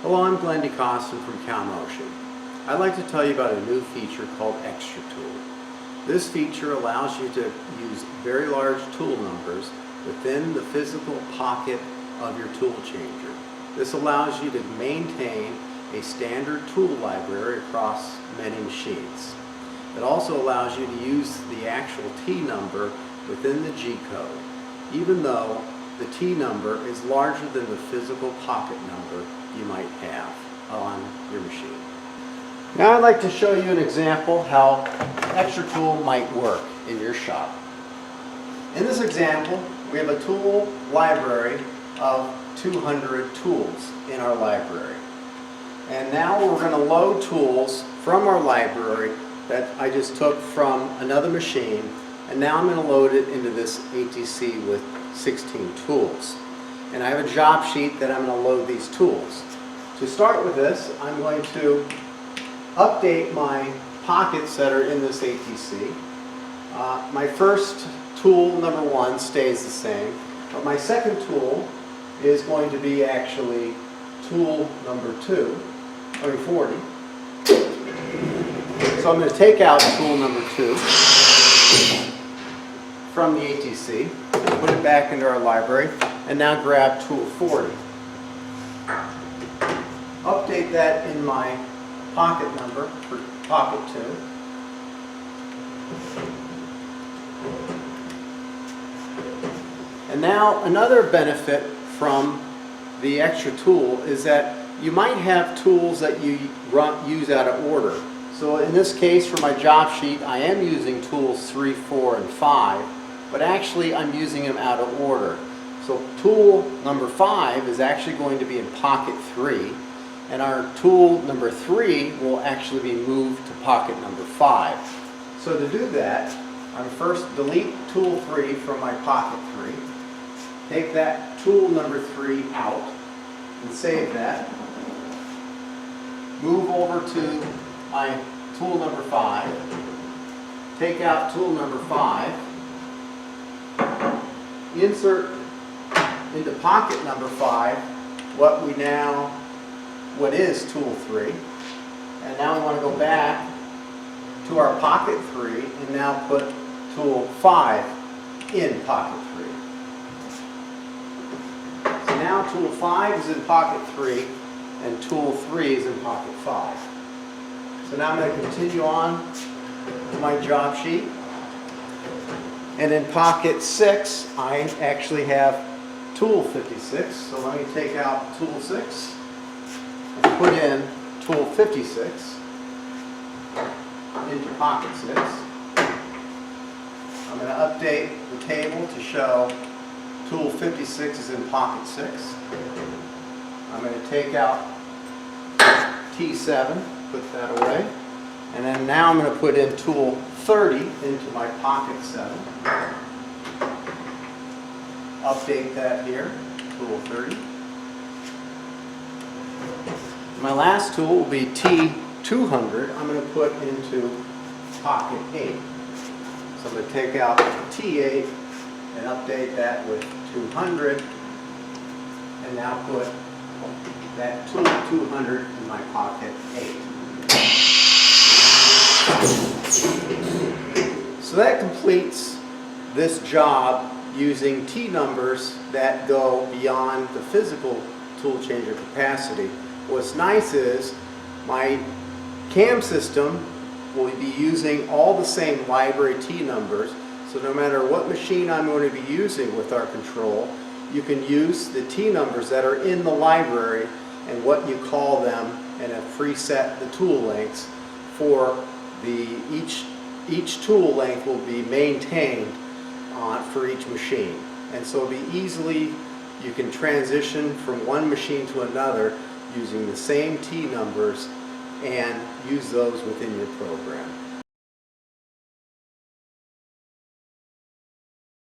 Hello, I'm Glenn DeCostin from Calmotion. I'd like to tell you about a new feature called Extra Tool. This feature allows you to use very large tool numbers within the physical pocket of your tool changer. This allows you to maintain a standard tool library across many machines. It also allows you to use the actual T number within the G code, even though the T number is larger than the physical pocket number you might have on your machine. Now I'd like to show you an example how Extra Tool might work in your shop. In this example, we have a tool library of 200 tools in our library. And now we're going to load tools from our library that I just took from another machine, and now I'm going to load it into this ATC with 16 tools. And I have a job sheet that I'm going to load these tools. To start with this, I'm going to update my pockets that are in this ATC. My first tool, number 1, stays the same, but my second tool is going to be actually tool number 40. So I'm going to take out tool number 2 from the ATC, put it back into our library, and now grab tool 40. Update that in my pocket number for pocket 2. And now another benefit from the Extra Tool is that you might have tools that you use out of order. So in this case, for my job sheet, I am using tools 3, 4, and 5, but actually I'm using them out of order. So tool number 5 is actually going to be in pocket 3, and our tool number 3 will actually be moved to pocket number 5. So to do that, I'm first delete tool 3 from my pocket 3, take that tool number 3 out, and save that. Move over to my tool number 5, take out tool number 5, insert into pocket number 5 what is tool 3, and now we want to go back to our pocket 3 and now put tool 5 in pocket 3. So now tool 5 is in pocket 3 and tool 3 is in pocket 5. So now I'm going to continue on to my job sheet, and in pocket 6 I actually have tool 56. So let me take out tool 6 and put in tool 56 into pocket 6. I'm going to update the table to show tool 56 is in pocket 6. I'm going to take out T7, put that away, and then now I'm going to put in tool 30 into my pocket 7. Update that here, tool 30. My last tool will be T200. I'm going to put into pocket 8. So I'm going to take out T8 and update that with 200, and now put that tool 200 in my pocket 8. So that completes this job using T numbers that go beyond the physical tool changer capacity. What's nice is my CAM system will be using all the same library T numbers, so no matter what machine I'm going to be using with our control, you can use the T numbers that are in the library and what you call them, and have preset the tool lengths for each tool length will be maintained for each machine. And so it'll be you can transition from one machine to another using the same T numbers and use those within your program.